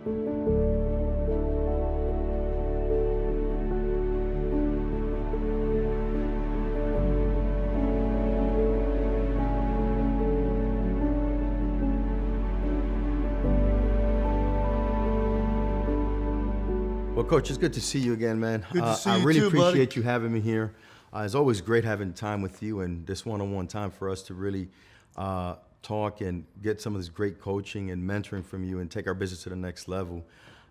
Well, Coach, it's good to see you again, man. Good to see you I really too, appreciate buddy. you having me here. It's always great having time with you and this one-on-one time for us to really talk and get some of this great coaching and mentoring from you and take our business to the next level.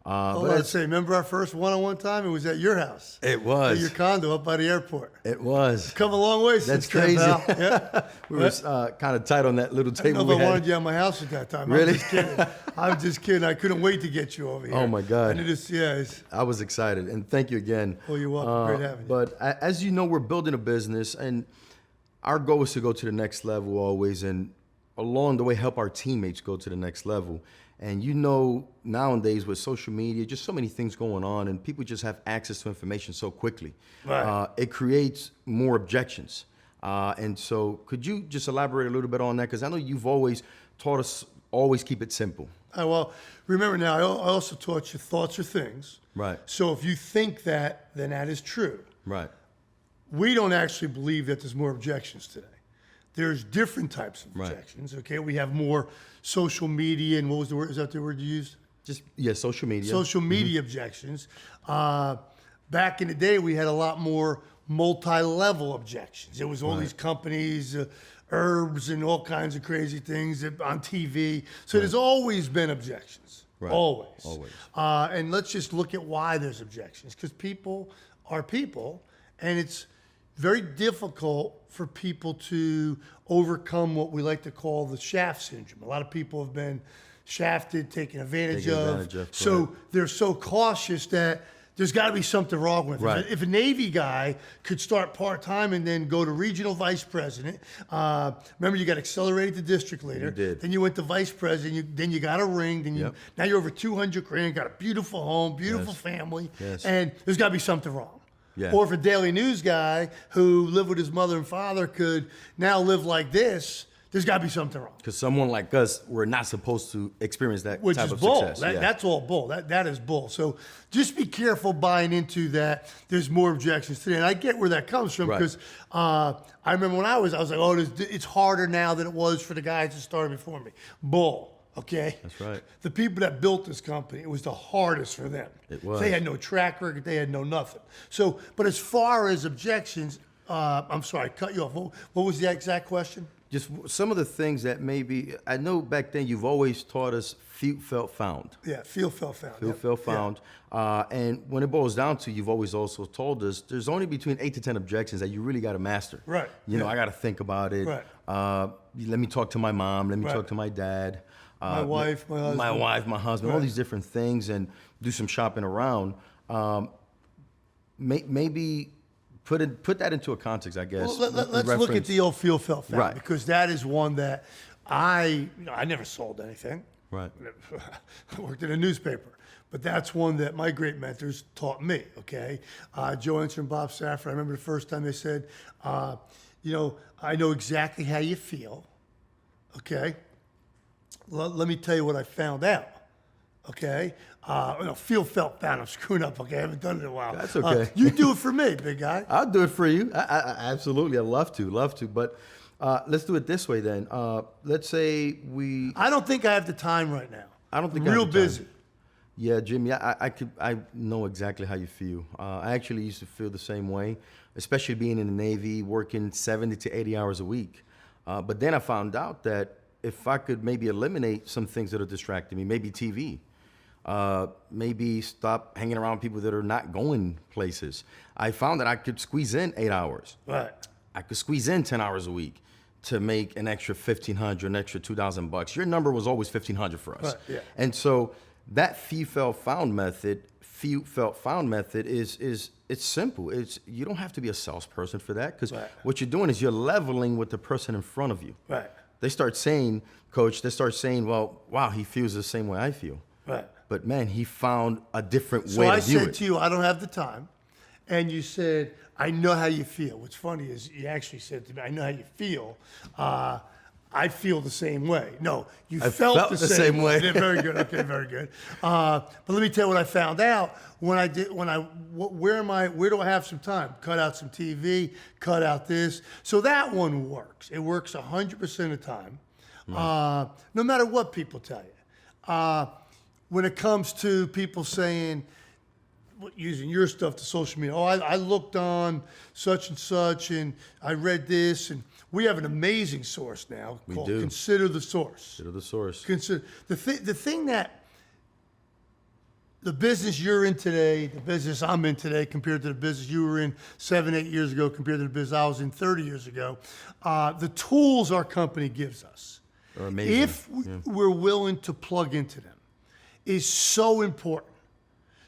But I'd say, remember our first one-on-one time? It was at your house. It was. At your condo up by the airport. It was. Come a long way since That's crazy. then, pal. Yeah. We were kind of tight on that little I don't table know if we I wanted had. you at my house at that time. Really? I'm just kidding. I'm just kidding. I couldn't wait to get you over here. Oh, my God. And it is, it's, I was excited, and thank you again. Oh, you're welcome. Great having you. But as you know, we're building a business, and our goal is to go to the next level always, and along the way, help our teammates go to the next level. And you know, nowadays with social media, just so many things going on, and people just have access to information so quickly. Right. It creates more objections. And so could you just elaborate a little bit on that? Because I know you've always taught us, always keep it simple. Well, remember now, I also taught you thoughts are things. Right. So if you think that, then that is true. Right. We don't actually believe that there's more objections today. There's different types of Right. objections, okay? We have more social media, and what was the word? Is that the word you used? Just, yeah, social media. Social media objections. Back in the day, we had a lot more multi-level objections. It was all these companies, herbs and all kinds of crazy things on TV. So there's always been objections. Right. Always. Always. And let's just look at why there's objections. Because people are people, and it's very difficult for people to overcome what we like to call the shaft syndrome. A lot of people have been shafted, taken advantage of. So they're so cautious that there's got to be something wrong with it. Right. If a Navy guy could start part-time and then go to regional vice president, remember you got accelerated to district leader. You did. Then you went to vice president, then you got a ring, then you now you're over 200 grand, got a beautiful home, beautiful family, and there's got to be something wrong. Yeah. Or if a daily news guy who lived with his mother and father could now live like this, there's got to be something wrong. Because someone like us, we're not supposed to experience that Which type is of bull. success. That's all bull. That is bull. So just be careful buying into that. There's more objections today, and I get where that comes from because I remember when I was like, oh, it's harder now than it was for the guys that started before me. Bull. Okay? That's right. The people that built this company, it was the hardest for them. It was. They had no track record. They had no nothing. So, but as far as objections, I'm sorry, I cut you off. What was the exact question? Just some of the things that maybe, I know back then you've always taught us feel, felt, found. Yeah, feel, felt, found. Feel, felt, found. And when it boils down to, you've always also told us there's only between 8 to 10 objections that you really got to master. Right. You know, I got to think about it. Right. Let me talk to my mom. Let me talk to my dad. My wife, my husband. My wife, my husband, all these different things, and do some shopping around. Maybe put that into a context, I guess. Well, let's look at the old feel, felt, found, Right. because that is one that I never sold anything. Right. I worked in a newspaper. But that's one that my great mentors taught me, okay? Joe Enser and Bob Safford, I remember the first time they said, I know exactly how you feel, okay? Let me tell you what I found out, okay? Feel, felt, found. I'm screwing up, okay? I haven't done it in a while. That's okay. You do it for me, big guy. I'll do it for you. I absolutely, I'd love to. But let's do it this way then. Let's say I don't think I have the time right now. I don't think I'm I real have the time. busy. Yeah, Jimmy, I know exactly how you feel. I actually used to feel the same way, especially being in the Navy, working 70 to 80 hours a week. But then I found out that if I could maybe eliminate some things that are distracting me, maybe TV, maybe stop hanging around people that are not going places. I found that I could squeeze in 8 hours. Right. I could squeeze in 10 hours a week to make an extra $1,500, an extra $2,000. Your number was always $1,500 for us. Right, yeah. And so that feel, felt, found method is it's simple. You don't have to be a salesperson for that, because what you're doing is you're leveling with the person in front of you. Right. They start saying, Coach, well, wow, he feels the same way I feel. Right. But man, he found a different way So to I view said it. to you, I don't have the time. And you said, I know how you feel. What's funny is you actually said to me, I know how you feel. I feel the same way. No, you I felt the same way. way. Yeah, very good. Okay, very good. But let me tell you what I found out where do I have some time? Cut out some TV, cut out this. So that one works. It works 100% of the time, no matter what people tell you. When it comes to people saying, using your stuff to social media. Oh, I looked on such and such, and I read this, and we have an amazing source now called do. Consider the Source. Consider the source. Consider the thing that the business you're in today, the business I'm in today, compared to the business you were in 7, 8 years ago, compared to the business I was in 30 years ago, the tools our company gives us, Are amazing. if we're willing to plug into them, is so important.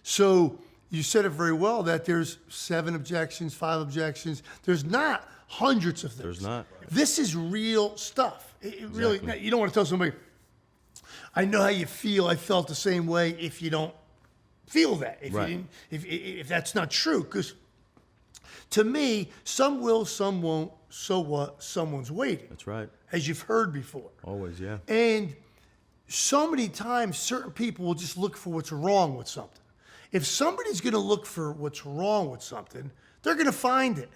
So you said it very well that there's 7 objections, 5 objections. There's not hundreds of things. There's not. This is real stuff. It really, you don't want to tell somebody, I know how you feel. I felt the same way, if you don't feel that. If Right. you didn't, if that's not true. Because to me, some will, some won't. So what? Someone's waiting. That's right. As you've heard before. Always, yeah. And so many times, certain people will just look for what's wrong with something. If somebody's going to look for what's wrong with something, they're going to find it.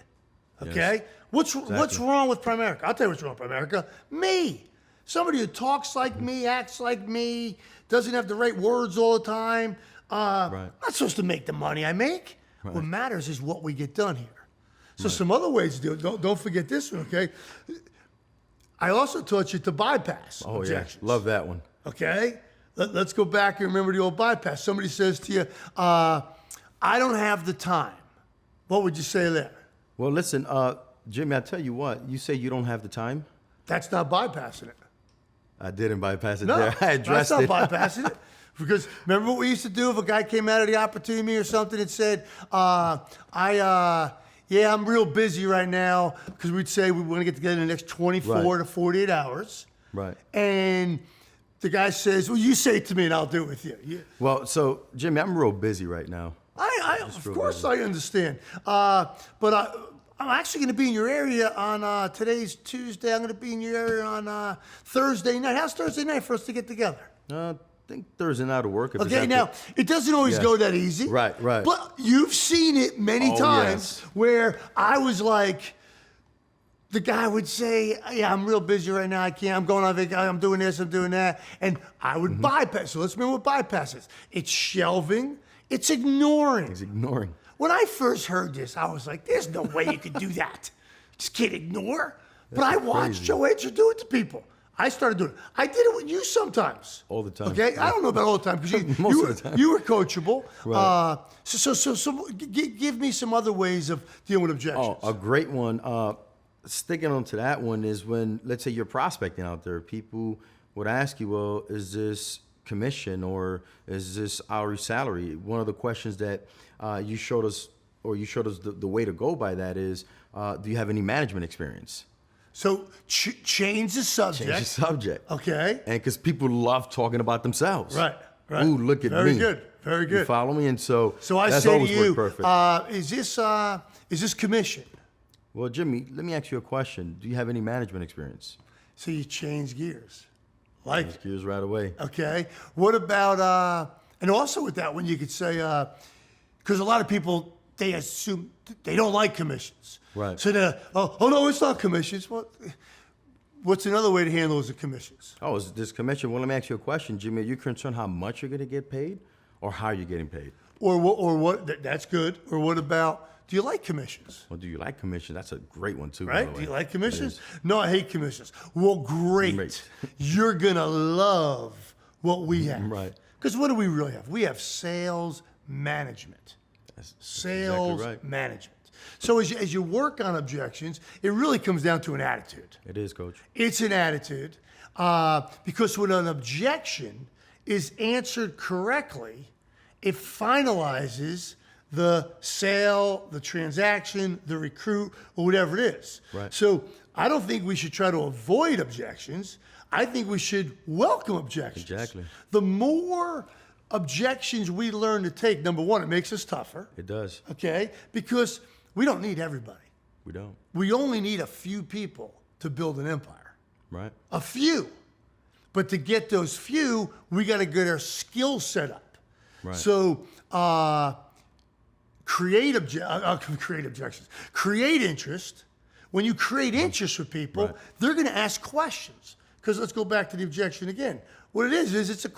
Okay? What's wrong with Primerica? I'll tell you what's wrong with Primerica. Me. Somebody who talks like me, acts like me, doesn't have the right words all the time. Right. I'm not supposed to make the money I make. What matters is what we get done here. So some other ways to do it. Don't forget this one, okay? I also taught you to bypass objections. Yeah. Love that one. Okay? Let's go back and remember the old bypass. Somebody says to you, I don't have the time. What would you say there? Well, listen, Jimmy, I tell you what. You say you don't have the time. That's not bypassing it. I didn't bypass it No, there. I addressed that's it. not bypassing it. Because remember what we used to do if a guy came out of the opportunity or something and said, yeah, I'm real busy right now, because we'd say we want to get together in the next 24 to 48 hours. Right. And the guy says, well, you say it to me and I'll do it with you. Well, so, Jimmy, I'm real busy right now. Of course I understand. But I'm actually going to be in your area on today's Tuesday. I'm going to be in your area on Thursday night. How's Thursday night for us to get together? I think Thursday night will work. If it's Okay, after- now, it doesn't always go that easy. Right, right. But you've seen it many Oh, times yes. where I was like, the guy would say, yeah, I'm real busy right now. I can't. I'm going on vacation. I'm doing this. I'm doing that. And I would bypass. So let's remember what bypass is. It's shelving. It's ignoring. He's ignoring. When I first heard this, I was like, there's no way you could do that. Just can't ignore. But I watched crazy. Joe Edger do it to people. I started doing it. I did it with you sometimes. All the time. Okay? I don't know about all the time, because Most of the time. you were coachable. Right. So give me some other ways of dealing with objections. Oh, a great one. Sticking on to that one is when, let's say, you're prospecting out there. People would ask you, well, is this commission or is this hourly salary? One of the questions that you showed us the way to go by that is, do you have any management experience? So change the subject. Change the subject. Okay. And because people love talking about themselves. Right. Ooh, look at Very me. good. Very good. You follow me? And so I that's say to always you, worked perfect. is this commission? Well, Jimmy, let me ask you a question. Do you have any management experience? So you change gears. Like it. Excuse right away. Okay. What about, and also with that one, you could say, because a lot of people, they assume they don't like commissions. Right. So oh no, it's not commissions. What's another way to handle the commissions? Oh, is this commission? Well, let me ask you a question, Jimmy. Are you concerned how much you're going to get paid or how you're getting paid? Or what, that's good. Or what about, do you like commissions? Well, do you like commission? That's a great one, too. by Right? the Do way. you like It commissions? is. No, I hate commissions. Well, great. Great. You're going to love what we have. Right. Because what do we really have? We have sales management. That's Sales exactly right. management. So as you work on objections, it really comes down to an attitude. It is, Coach. It's an attitude because when an objection is answered correctly, it finalizes the sale, the transaction, the recruit, or whatever it is. Right. So I don't think we should try to avoid objections. I think we should welcome objections. Exactly. The more objections we learn to take, number one, it makes us tougher. It does. Okay? Because we don't need everybody. We don't. We only need a few people to build an empire. Right. A few. But to get those few, we got to get our skill set up. Right. So create objections. Create interest. When you create interest with people, Right. they're going to ask questions. Because let's go back to the objection again. What it is it's a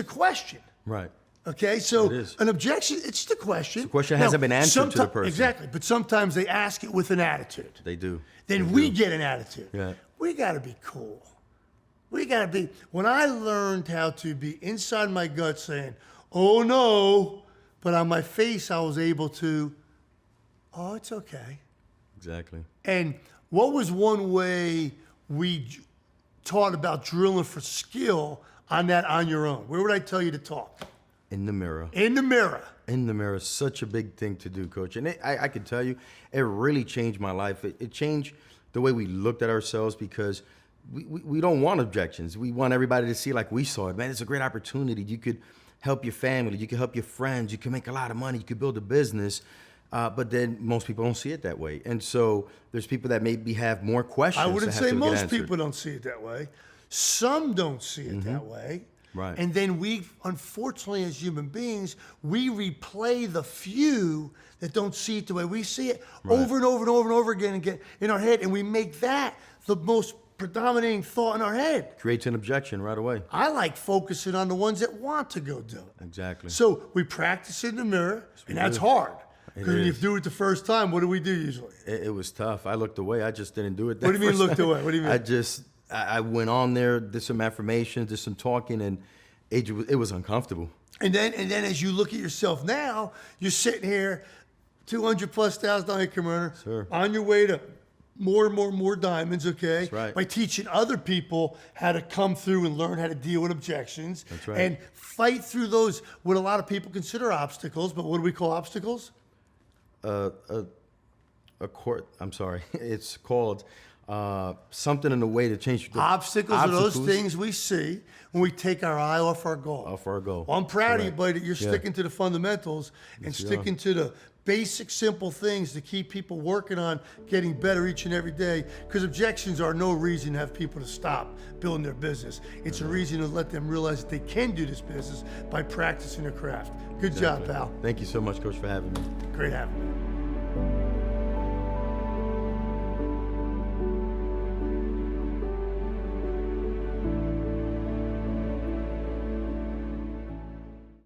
question. Right. Okay, so It is. an objection, it's the question. The question hasn't been answered to the person. Exactly, but sometimes they ask it with an attitude. They do. Then They we do. get an attitude. Yeah. We got to be cool. We got to be. When I learned how to be inside my gut saying, oh no, but on my face I was able to, oh, it's okay. Exactly. And what was one way we taught about drilling for skill on that on your own? Where would I tell you to talk? In the mirror. In the mirror. In the mirror is such a big thing to do, Coach. And I can tell you, it really changed my life. It changed the way we looked at ourselves because we don't want objections. We want everybody to see like we saw it. Man, it's a great opportunity. You could help your family. You could help your friends. You can make a lot of money. You could build a business. But then most people don't see it that way. And so there's people that maybe have more questions. I wouldn't that have say to get most answered. people don't see it that way. Some don't see it that way. Right. And then we, unfortunately, as human beings, we replay the few that don't see it the way we see it over and over and over and over again and get in our head. And we make that the most predominating thought in our head. Creates an objection right away. I like focusing on the ones that want to go do it. Exactly. So we practice in the mirror, and that's do. hard. It Because when you is. do it the first time, what do we do usually? It was tough. I looked away. I just didn't do it. That What do you mean first looked time. away? What do you mean? I went on there, did some affirmations, did some talking, and it was uncomfortable. And then as you look at yourself now, you're sitting here, $200,000+ income earner, Sure. on your way to more and more diamonds, okay? That's right. By teaching other people how to come through and learn how to deal with objections. That's right. And fight through those, what a lot of people consider obstacles, but what do we call obstacles? I'm sorry. It's called something in the way to change the Obstacles are those things we see when we take our eye off our goal. off our goal. Well, I'm proud of you, Correct. buddy, that you're Yeah. sticking to the fundamentals and Yes, you sticking to the basic, simple things to keep people working on getting better each and every day. Because objections are no reason to have people to stop building their business. It's a reason to let them realize that they can do this business by practicing their craft. Good job, pal. Thank you so much, Coach, for having me. Great having you.